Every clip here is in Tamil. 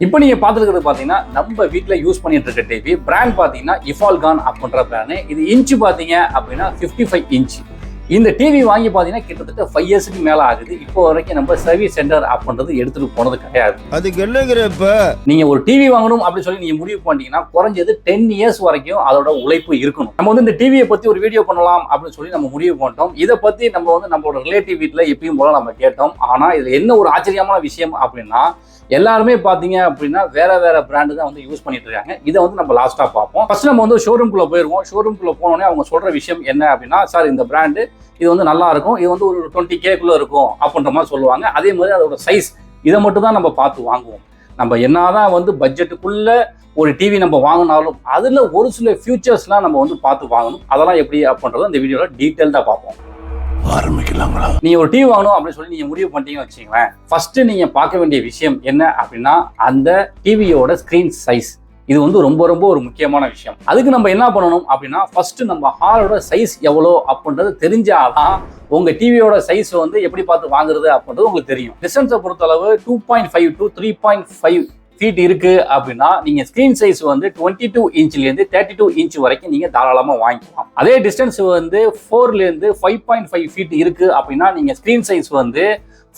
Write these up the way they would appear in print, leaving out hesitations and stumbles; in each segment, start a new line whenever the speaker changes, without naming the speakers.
இப்போ நீங்க பார்த்துருக்கிறது பார்த்தீங்கன்னா நம்ம வீட்டில் யூஸ் பண்ணிட்டு இருக்க டிவி பிராண்ட் பார்த்தீங்கன்னா இஃபால்கான் அப்படின்ற பிராண்ட். இது இன்ச்சு பார்த்தீங்க அப்படின்னா 55 இன்ச். இந்த டிவி வாங்கி பார்த்தீங்கன்னா கிட்டத்தட்ட 5 இயர்ஸ்க்கு மேலே ஆகுது. இப்போ வரைக்கும் நம்ம சர்வீஸ் சென்டர் அப்படின்றது எடுத்துட்டு போனது கிடையாது.
அதுக்கு என்னங்கிறப்ப
நீங்க ஒரு டிவி வாங்கணும் அப்படின்னு சொல்லி நீங்க முடிவு பண்ணிட்டீங்கன்னா குறைஞ்சது 10 இயர்ஸ் வரைக்கும் அதோட உழைப்பு இருக்கணும். நம்ம வந்து இந்த டிவியை பத்தி ஒரு வீடியோ பண்ணலாம் அப்படின்னு சொல்லி நம்ம முடிவு பண்ணிட்டோம். இதை பத்தி நம்ம வந்து நம்மளோட ரிலேட்டிவ் வீட்டில் எப்பயும் போல நம்ம கேட்டோம். ஆனா இதுல என்ன ஒரு ஆச்சரியமான விஷயம் அப்படின்னா எல்லாருமே பாத்தீங்க அப்படின்னா வேற வேற பிராண்டு தான் வந்து யூஸ் பண்ணிட்டு இருக்காங்க. இதை வந்து நம்ம லாஸ்டா பார்ப்போம். ஃபர்ஸ்ட் நம்ம வந்து ஷோரூம்குள்ள போயிருவோம். ஷோரூம்குள்ள போனோடனே அவங்க சொல்ற விஷயம் என்ன அப்படின்னா, சார் இந்த பிராண்டு இது வந்து நல்லா இருக்கும், இது வந்து ஒரு 20K இருக்கும் அப்படின்ற மாதிரி சொல்லுவாங்க. அதே மாதிரி அதோட சைஸ் இதை மட்டும் தான் நம்ம பார்த்து வாங்குவோம். நம்ம என்னதான் வந்து பட்ஜெட்டுக்குள்ள ஒரு டிவி நம்ம வாங்கினாலும் அதுல ஒரு சில ஃபியூச்சர்ஸ்லாம் நம்ம வந்து பார்த்து வாங்கணும். அதெல்லாம் எப்படி அப்படின்றத இந்த வீடியோல டீட்டெயில்டா பார்ப்போம்.
ஆரம்பிக்கலாங்களா?
நீங்க ஒரு டிவி வாங்கணும் அப்படின்னு சொல்லி நீங்க முடிவு பண்ணிட்டீங்கன்னு வச்சுங்களேன். ஃபர்ஸ்ட் நீங்க பார்க்க வேண்டிய விஷயம் என்ன அப்படின்னா அந்த டிவியோட ஸ்கிரீன் சைஸ். இது வந்து ரொம்ப ரொம்ப ஒரு முக்கியமான விஷயம். அதுக்கு நம்ம என்ன பண்ணணும் அப்படின்னா ஃபர்ஸ்ட் நம்ம ஹாலோட சைஸ் எவ்வளோ அப்படின்றது தெரிஞ்சாதான் உங்க டிவியோட சைஸ் வந்து எப்படி பார்த்து வாங்குறது அப்படின்றது உங்களுக்கு தெரியும். டிஸ்டன்ஸை பொறுத்தளவு 2.5 to 3.5 ஃபீட் இருக்கு அப்படின்னா நீங்க ஸ்கிரீன் சைஸ் வந்து 22 இன்ச்ல இருந்து 32 இன்ச் வரைக்கும் நீங்க தாராளமா வாங்கிக்கலாம். அதே டிஸ்டன்ஸ் வந்து 4ல இருந்து 5.5 ஃபீட் இருக்கு அப்படின்னா நீங்க ஸ்கிரீன் சைஸ் வந்து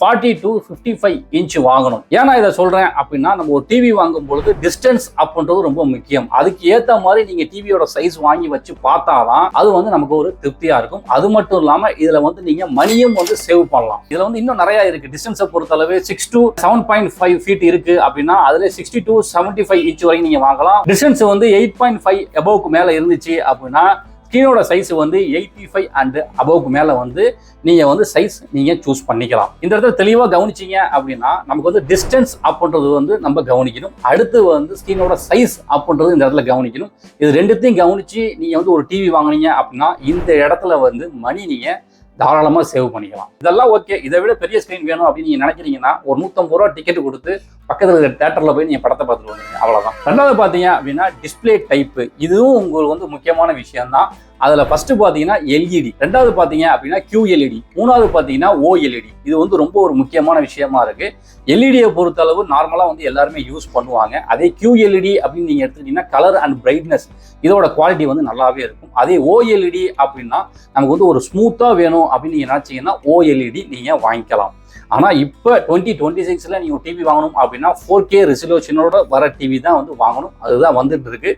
40 to 55 இன்ச் வாங்கணும். ஏன்னா இதை சொல்றேன் அப்படின்னா நம்ம ஒரு டிவி வாங்கும் பொழுது டிஸ்டன்ஸ் அப்படின்றது ரொம்ப முக்கியம். அதுக்கு ஏத்த மாதிரி நீங்க டிவியோட சைஸ் வாங்கி வச்சு பார்த்தாதான் அது வந்து நமக்கு ஒரு திருப்தியா இருக்கும். அது மட்டும் இல்லாம இதுல வந்து நீங்க மணியும் வந்து சேவ் பண்ணலாம். இதுல வந்து இன்னும் நிறைய இருக்கு. டிஸ்டன்ஸை பொறுத்தளவு 6 to 7.5 ஃபீட் இருக்கு அப்படின்னா அதுல 60 to 75 இன்ச் வரைக்கும் நீங்க வாங்கலாம். டிஸ்டன்ஸ் வந்து 8.5 அபோவ்க்கு மேல இருந்துச்சு அப்படின்னா ஸ்கிரீனோட சைஸ் வந்து 85 அண்ட் அபோவ்க்கு மேல வந்து நீங்க வந்து சைஸ் நீங்க சூஸ் பண்ணிக்கலாம். இந்த இடத்துல தெளிவா கவனிச்சீங்க அப்படின்னா நமக்கு வந்து டிஸ்டன்ஸ் அப்படின்றது வந்து நம்ம கவனிக்கணும். அடுத்து வந்து ஸ்கிரீனோட சைஸ் அப்படின்றது இந்த இடத்துல கவனிக்கணும். இது ரெண்டுத்தையும் கவனிச்சு நீங்க வந்து ஒரு டிவி வாங்குனீங்க அப்படின்னா இந்த இடத்துல வந்து மணி நீங்க தாராளமா சேவ் பண்ணிக்கலாம். இதெல்லாம் ஓகே. இதை விட பெரிய ஸ்கிரீன் வேணும் அப்படின்னு நீங்க நினைக்கிறீங்கன்னா ஒரு 150 ரூபா டிக்கெட் கொடுத்து பக்கத்துல இருக்கிற தியேட்டர்ல போய் நீங்க படத்தை பார்த்துட்டு வந்தீங்க, அவ்வளவுதான். ரெண்டாவது பாத்தீங்க அப்படின்னா டிஸ்பிளே டைப். இதுவும் உங்களுக்கு வந்து முக்கியமான விஷயம் தான். அதுல ஃபர்ஸ்ட் பாத்தீங்கன்னா எல்இடி, ரெண்டாவது பாத்தீங்க அப்படின்னா QLED, மூணாவது பாத்தீங்கன்னா OLED. இது வந்து ரொம்ப ஒரு முக்கியமான விஷயமா இருக்கு. எல்இடியை பொறுத்தளவு நார்மலா வந்து எல்லாருமே யூஸ் பண்ணுவாங்க. அதே QLED அப்படின்னு நீங்க எடுத்துக்கிட்டீங்கன்னா கலர் அண்ட் பிரைட்னஸ் இதோட குவாலிட்டி வந்து நல்லாவே இருக்கும். அதே OLED அப்படின்னா நமக்கு வந்து ஒரு ஸ்மூத்தா வேணும் அப்படின்னு நீங்க நினைச்சீங்கன்னா OLED நீங்க வாங்கிக்கலாம். ஆனா இப்ப 2026ல நீங்க டிவி வாங்கணும் அப்படின்னா 4K ரெசல்யூஷனோட வர டிவி தான் வந்து வாங்கணும். அதுதான் வந்துட்டு இருக்கு.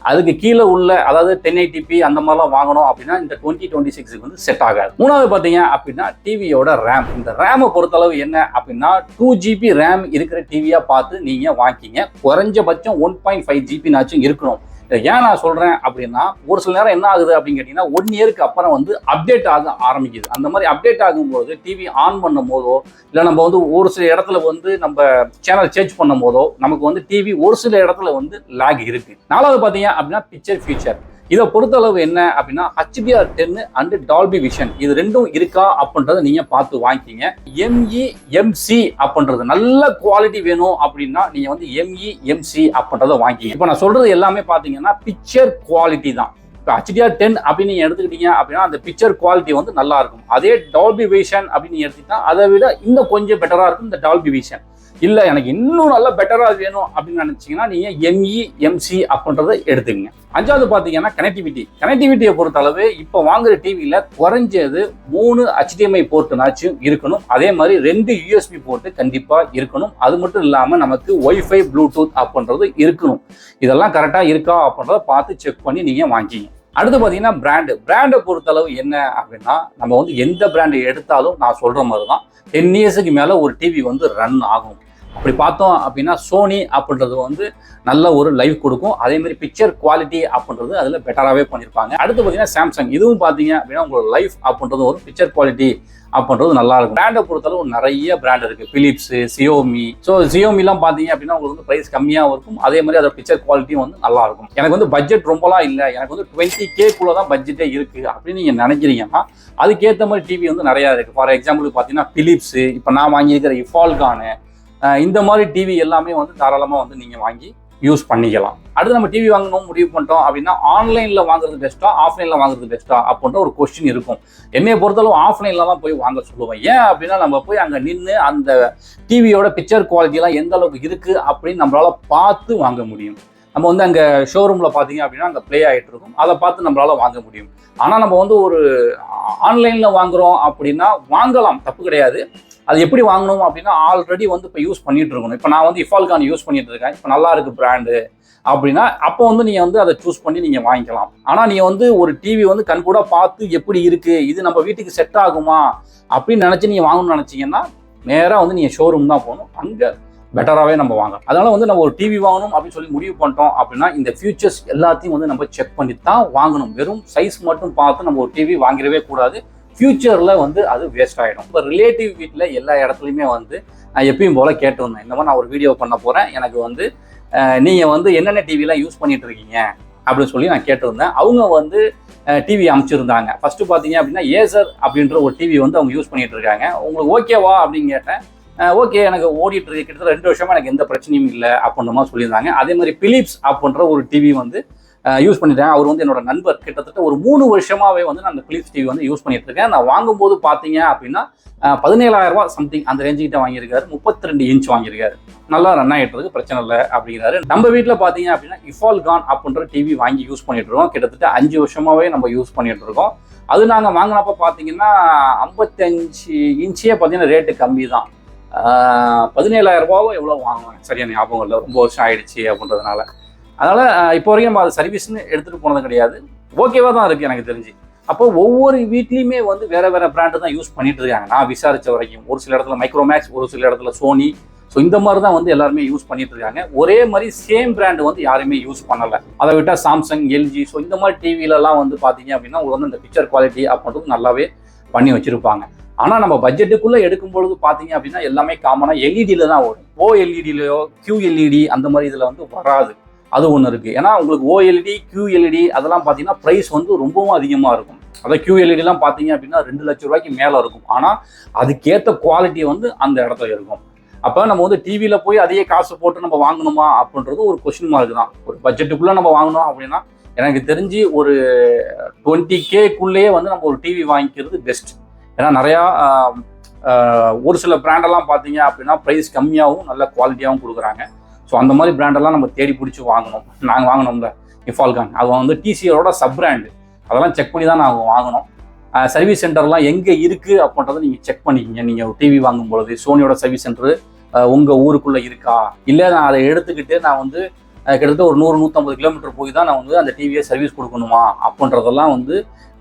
அதுக்கு கீழே உள்ள அதாவது 1080p அந்த மாதிரிலாம் வாங்கணும் அப்படின்னா இந்த 2026க்கு வந்து செட் ஆகாது. மூணாவது பாத்தீங்க அப்படின்னா டிவியோட ரேம். இந்த ரேமை பொறுத்தளவு என்ன அப்படின்னா 2GB ரேம் இருக்கிற டிவியா பார்த்து நீங்க வாங்கிக்கிங்க. குறைஞ்சபட்சம் 1.5 GB நாச்சும் இருக்கணும். ஏன் நான் சொல்றேன் அப்படின்னா ஒரு சில நேரம் என்ன ஆகுது அப்படின்னு கேட்டீங்கன்னா 1 இயருக்கு அப்புறம் வந்து அப்டேட் ஆக ஆரம்பிக்குது. அந்த மாதிரி அப்டேட் ஆகும்போது டிவி ஆன் பண்ணும் போதோ இல்லை நம்ம வந்து ஒரு சில இடத்துல வந்து நம்ம சேனல் சேஞ்ச் பண்ணும் போதோ நமக்கு வந்து டிவி ஒரு சில இடத்துல வந்து லேக் இருக்கு. நாலாவது பாத்தீங்க அப்படின்னா பிக்சர் ஃபீச்சர். இதை பொறுத்தளவு என்ன அப்படின்னா HDR10 அண்ட் டால்பி விஷன் இது ரெண்டும் இருக்கா அப்படின்றத நீங்க பார்த்து வாங்கிக்கிங்க. MEMC அப்படின்றது நல்ல குவாலிட்டி வேணும் அப்படின்னா நீங்க வந்து MEMC அப்படின்றத வாங்கிக்கிங்க. இப்போ நான் சொல்றது எல்லாமே பாத்தீங்கன்னா பிக்சர் குவாலிட்டி தான். இப்போ HDR10 அப்படின்னு நீங்க எடுத்துக்கிட்டீங்க அப்படின்னா அந்த பிக்சர் குவாலிட்டி வந்து நல்லா இருக்கும். அதே டால்பி விஷன் அப்படின்னு நீங்க எடுத்துக்கிட்டா அதை விட இன்னும் கொஞ்சம் பெட்டரா இருக்கும் இந்த டால்பி விஷன். இல்ல எனக்கு இன்னும் நல்லா பெட்டரா வேணும் அப்படின்னு நினைச்சீங்கன்னா நீங்க MEMC அப்படின்றத எடுத்துக்கங்க. அஞ்சாவது பாத்தீங்கன்னா கனெக்டிவிட்டியை பொறுத்த அளவு இப்ப வாங்குற டிவியில குறைஞ்சது 3 HDMI போர்ட்னாச்சும் இருக்கணும். அதே மாதிரி 2 USB போர்ட் கண்டிப்பா இருக்கணும். அது மட்டும் இல்லாம நமக்கு Wi-Fi ப்ளூடூத் அப்படின்றது இருக்கணும். இதெல்லாம் கரெக்டா இருக்கா அப்படின்றத பார்த்து செக் பண்ணி நீங்க வாங்கிங்க. அடுத்து பாத்தீங்கன்னா பிராண்டை பொறுத்தளவு என்ன அப்படின்னா நம்ம வந்து எந்த பிராண்டை எடுத்தாலும் நான் சொல்ற மாதிரி தான் 10 இயர்ஸுக்கு மேல ஒரு டிவி வந்து ரன் ஆகும். அப்படி பார்த்தோம் அப்படின்னா சோனி அப்படின்றது வந்து நல்ல ஒரு லைவ் கொடுக்கும். அதே மாதிரி பிக்சர் குவாலிட்டி அப்படின்றது அதுல பெட்டராகவே பண்ணியிருப்பாங்க. அடுத்து பார்த்தீங்கன்னா சாம்சங். இதுவும் பார்த்தீங்க அப்படின்னா உங்களோட லைஃப் அப்படின்றது ஒரு பிக்சர் குவாலிட்டி அப்படின்றது நல்லா இருக்கும். பிராண்டை பொறுத்தளவு நிறைய பிராண்ட் இருக்கு. Philips, Xiaomi. ஸோ சியோமிலாம் பார்த்தீங்க அப்படின்னா உங்களுக்கு வந்து பிரைஸ் கம்மியாகவும் இருக்கும். அதே மாதிரி அதோட பிக்சர் குவாலிட்டியும் வந்து நல்லா இருக்கும். எனக்கு வந்து பட்ஜெட் ரொம்பலாம் இல்லை, எனக்கு வந்து 20K தான் பட்ஜெட்டே இருக்கு அப்படின்னு நீங்க நினைக்கிறீங்கன்னா அதுக்கேற்ற மாதிரி டிவி வந்து நிறைய இருக்கு. ஃபார் எக்ஸாம்பிள் பார்த்தீங்கன்னா பிலிப்ஸ், இப்போ நான் வாங்கியிருக்கிற இஃபால்கான், இந்த மாதிரி டிவி எல்லாமே வந்து தாராளமாக வந்து நீங்கள் வாங்கி யூஸ் பண்ணிக்கலாம். அடுத்து நம்ம டிவி வாங்கணும் முடிவு பண்ணிட்டோம் அப்படின்னா ஆன்லைனில் வாங்குறது பெஸ்ட்டா ஆஃப்லைனில் வாங்குறது பெஸ்ட்டா அப்படின்ற ஒரு கொஸ்டின் இருக்கும். என்னைய பொறுத்தளவு ஆஃப்லைனில் தான் போய் வாங்க சொல்லுவேன். ஏன் அப்படின்னா நம்ம போய் அங்கே நின்று அந்த டிவியோட பிக்சர் குவாலிட்டிலாம் எந்த அளவுக்கு இருக்குது அப்படின்னு நம்மளால் பார்த்து வாங்க முடியும். நம்ம வந்து அங்கே ஷோரூமில் பார்த்தீங்க அப்படின்னா அங்கே ப்ளே ஆகிட்டு இருக்கும், அதை பார்த்து நம்மளால் வாங்க முடியும். ஆனால் நம்ம வந்து ஒரு ஆன்லைனில் வாங்குகிறோம் அப்படின்னா வாங்கலாம், தப்பு கிடையாது. அது எப்படி வாங்கணும் அப்படின்னா ஆல்ரெடி வந்து இப்போ யூஸ் பண்ணிட்டு இருக்கணும். இப்போ நான் வந்து இஃபால்கான் யூஸ் பண்ணிட்டு இருக்கேன், இப்போ நல்லா இருக்குது பிராண்டு அப்படின்னா அப்போ வந்து நீங்கள் வந்து அதை சூஸ் பண்ணி நீங்கள் வாங்கிக்கலாம். ஆனால் நீங்கள் வந்து ஒரு டிவி வந்து கண்கூட பார்த்து எப்படி இருக்குது, இது நம்ம வீட்டுக்கு செட் ஆகுமா அப்படின்னு நினச்சி நீங்கள் வாங்கணும்னு நினச்சிங்கன்னா நேராக வந்து நீங்கள் ஷோரூம் தான் போகணும், அங்கே பெட்டராகவே நம்ம வாங்கலாம். அதனால் வந்து நம்ம ஒரு டிவி வாங்கணும் அப்படின்னு சொல்லி முடிவு பண்ணிட்டோம் அப்படின்னா இந்த ஃபியூச்சர்ஸ் எல்லாத்தையும் வந்து நம்ம செக் பண்ணி தான் வாங்கணும். வெறும் சைஸ் மட்டும் பார்த்து நம்ம ஒரு டிவி வாங்கிடவே கூடாது. ஃபியூச்சரில் வந்து அது வேஸ்ட் ஆகிடும். இப்போ ரிலேட்டிவ் வீட்டில் எல்லா இடத்துலையுமே வந்து நான் எப்பயும் போல் கேட்டு வந்தேன், இந்த மாதிரி நான் ஒரு வீடியோ பண்ண போகிறேன், எனக்கு வந்து நீங்கள் வந்து என்னென்ன டிவிலாம் யூஸ் பண்ணிட்டு இருக்கீங்க அப்படின்னு சொல்லி நான் கேட்டு வந்தேன். அவங்க வந்து டிவி அமைச்சிருந்தாங்க. ஃபஸ்ட்டு பார்த்தீங்க அப்படின்னா ஏசர் அப்படின்ற ஒரு டிவி வந்து அவங்க யூஸ் பண்ணிட்டு இருக்காங்க. உங்களுக்கு ஓகேவா அப்படின்னு கேட்டேன். ஓகே, எனக்கு ஓடிட்டு இருக்கு, கிட்டத்தட்ட 2 வருஷமா எனக்கு எந்த பிரச்சனையும் இல்லை அப்படின்ற மாதிரி சொல்லியிருந்தாங்க. அதே மாதிரி பிலிப்ஸ் அப்படின்ற ஒரு டிவி வந்து யூஸ் பண்ணிட்டேன். அவர் வந்து என்னோட நண்பர், கிட்டத்தட்ட ஒரு 3 வருஷமாவே வந்து நான் அந்த பிலிப்ஸ் டிவி வந்து யூஸ் பண்ணிட்டு இருக்கேன். நான் வாங்கும்போது பார்த்தீங்க அப்படின்னா 17,000 ரூபாய் சம்திங் அந்த ரேஞ்சுக்கிட்ட வாங்கியிருக்காரு. 32 இன்ச் வாங்கியிருக்காரு, நல்லா ரன் ஆகிட்டு இருக்கு, பிரச்சனை இல்லை அப்படிங்கிறாரு. நம்ம வீட்டில் பார்த்தீங்க அப்படின்னா இஃபால்கான் அப்படின்ற டிவி வாங்கி யூஸ் பண்ணிட்டு இருக்கோம். கிட்டத்தட்ட 5 வருஷமாவே நம்ம யூஸ் பண்ணிட்டு இருக்கோம். அது நாங்கள் வாங்கினப்ப பார்த்தீங்கன்னா 55 இன்ச்சே பார்த்தீங்கன்னா ரேட்டு கம்மி தான். 17,000 ரூபாவோ எவ்வளோ வாங்குவாங்க, சரியான ஞாபகம் இல்லை, ரொம்ப வருஷம் ஆயிடுச்சு அப்படின்றதுனால. அதனால் இப்போ வரைக்கும் அது சர்வீஸ்ன்னு எடுத்துகிட்டு போனது கிடையாது. ஓகேவாக தான் இருக்குது எனக்கு தெரிஞ்சு. அப்போ ஒவ்வொரு வீட்லேயுமே வந்து வேறு வேறு பிராண்டு தான் யூஸ் பண்ணிட்டு இருக்காங்க. நான் விசாரித்த வரைக்கும் ஒரு சில இடத்துல மைக்ரோமேக்ஸ், ஒரு சில இடத்துல சோனி, ஸோ இந்த மாதிரி தான் வந்து எல்லாருமே யூஸ் பண்ணிட்டு இருக்காங்க. ஒரே மாதிரி சேம் பிராண்டு வந்து யாருமே யூஸ் பண்ணலை. அதை விட்டால் சாம்சங், எல்ஜி, ஸோ இந்த மாதிரி டிவிலலாம் வந்து பார்த்தீங்க அப்படின்னா உங்களுக்கு வந்து இந்த பிக்சர் குவாலிட்டி அப்படின்றது நல்லாவே பண்ணி வச்சுருப்பாங்க. ஆனால் நம்ம பட்ஜெட்டுக்குள்ளே எடுக்கும்பொழுது பார்த்தீங்க அப்படின்னா எல்லாமே காமனாக எல்இடியில் தான் வரும். ஓஎல்இடிலையோ QLED அந்த மாதிரி இதில் வந்து வராது. அது ஒன்று இருக்குது. ஏன்னா உங்களுக்கு ஓஎல்இடி, QLED அதெல்லாம் பார்த்தீங்கன்னா ப்ரைஸ் வந்து ரொம்பவும் அதிகமாக இருக்கும். அதாவது QLEDலாம் பார்த்தீங்க அப்படின்னா 2 லட்சம் ரூபாய்க்கு மேலே இருக்கும். ஆனால் அதுக்கேற்ற குவாலிட்டி வந்து அந்த இடத்துல இருக்கும். அப்போ நம்ம வந்து டிவியில் போய் அதையே காசு போட்டு நம்ம வாங்கணுமா அப்படின்றது ஒரு கொஸ்டின் மார்க் தான். ஒரு பட்ஜெட்டுக்குள்ளே நம்ம வாங்கணும் அப்படின்னா எனக்கு தெரிஞ்சு ஒரு 20Kக்குள்ளேயே வந்து நம்ம ஒரு டிவி வாங்கிக்கிறது பெஸ்ட். ஏன்னா நிறையா ஒரு சில பிராண்டெல்லாம் பார்த்தீங்க அப்படின்னா ப்ரைஸ் கம்மியாகவும் நல்ல குவாலிட்டியாகவும் கொடுக்குறாங்க. ஸோ அந்த மாதிரி பிராண்டெல்லாம் நம்ம தேடி பிடிச்சி வாங்கணும். நாங்கள் வாங்கினோம்ல இஃபால்கான், அது வந்து TCLோட சப் பிராண்டு, அதெல்லாம் செக் பண்ணி தான் நாங்கள் வாங்கினோம். சர்வீஸ் சென்டர்லாம் எங்கே இருக்குது அப்படின்றத நீங்கள் செக் பண்ணிக்கிங்க. நீங்கள் ஒரு டிவி வாங்கும்பொழுது சோனியோட சர்வீஸ் சென்டரு உங்கள் ஊருக்குள்ளே இருக்கா, இல்லை நான் அதை எடுத்துக்கிட்டு நான் வந்து கிட்டத்தட்ட ஒரு 100-150 கிலோமீட்டர் போய் தான் நான் வந்து அந்த டிவியை சர்வீஸ் கொடுக்கணுமா அப்படின்றதெல்லாம் வந்து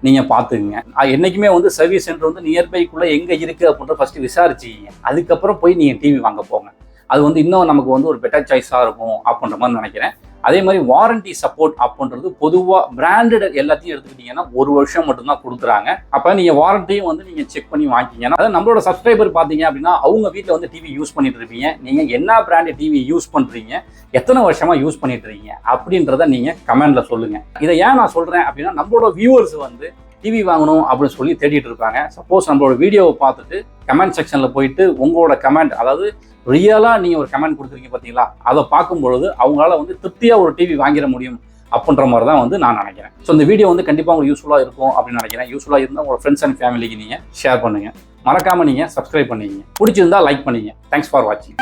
நீங்கள் பார்த்துக்குங்க. என்றைக்குமே வந்து சர்வீஸ் சென்டர் வந்து நியர்பைக்குள்ளே எங்கே இருக்குது அப்படின்ற ஃபஸ்ட்டு விசாரிச்சிக்கிங்க. அதுக்கப்புறம் போய் நீங்கள் டிவி வாங்க போங்க. அது வந்து இன்னும் நமக்கு வந்து ஒரு பெட்டர் சாய்ஸாக இருக்கும் அப்படின்ற மாதிரி நினைக்கிறேன். அதே மாதிரி வாரண்டி சப்போர்ட் அப்படின்றது பொதுவாக பிராண்டட் எல்லாத்தையும் எடுத்துக்கிட்டிங்கன்னா 1 வருஷம் மட்டும்தான் கொடுக்குறாங்க. அப்போ நீங்கள் வாரண்டியும் வந்து நீங்கள் செக் பண்ணி வாங்கிக்கிங்கன்னா, அதாவது நம்மளோட சப்ஸ்கிரைபர் பார்த்தீங்க அப்படின்னா அவங்க வீட்டில் வந்து டிவி யூஸ் பண்ணிட்டு இருப்பீங்க. நீங்கள் என்ன பிராண்டு டிவி யூஸ் பண்ணுறீங்க, எத்தனை வருஷமாக யூஸ் பண்ணிட்டு இருக்கீங்க அப்படின்றத நீங்கள் கமெண்டில் சொல்லுங்கள். இதை ஏன் நான் சொல்கிறேன் அப்படின்னா நம்மளோட வியூவர்ஸ் வந்து டிவி வாங்கணும் அப்படின்னு சொல்லி தேடிட்டு இருப்பாங்க. சப்போஸ் நம்மளோட வீடியோவை பார்த்துட்டு கமெண்ட் செக்ஷனில் போயிட்டு உங்களோட கமெண்ட், அதாவது ரியலாக நீங்கள் ஒரு கமெண்ட் கொடுத்துருக்கீங்க பார்த்தீங்களா, அதை பார்க்கும்பொழுது அவங்களால வந்து திருப்தியாக ஒரு டிவி வாங்கிட முடியும் அப்படின்ற மாதிரி தான் வந்து நான் நினைக்கிறேன். ஸோ இந்த வீடியோ வந்து கண்டிப்பாக உங்களுக்கு யூஸ்ஃபுல்லாக இருக்கும் அப்படின்னு நினைக்கிறேன். யூஸ்ஃபுல்லாக இருந்தால் உங்களோட ஃப்ரெண்ட்ஸ் அண்ட் ஃபேமிலிக்கு நீங்கள் ஷேர் பண்ணுங்கள். மறக்காமல் நீங்கள் சப்ஸ்கிரைப் பண்ணிங்க. பிடிச்சிருந்தா லைக் பண்ணிங்க. தேங்க்ஸ் ஃபார் வாட்சிங்.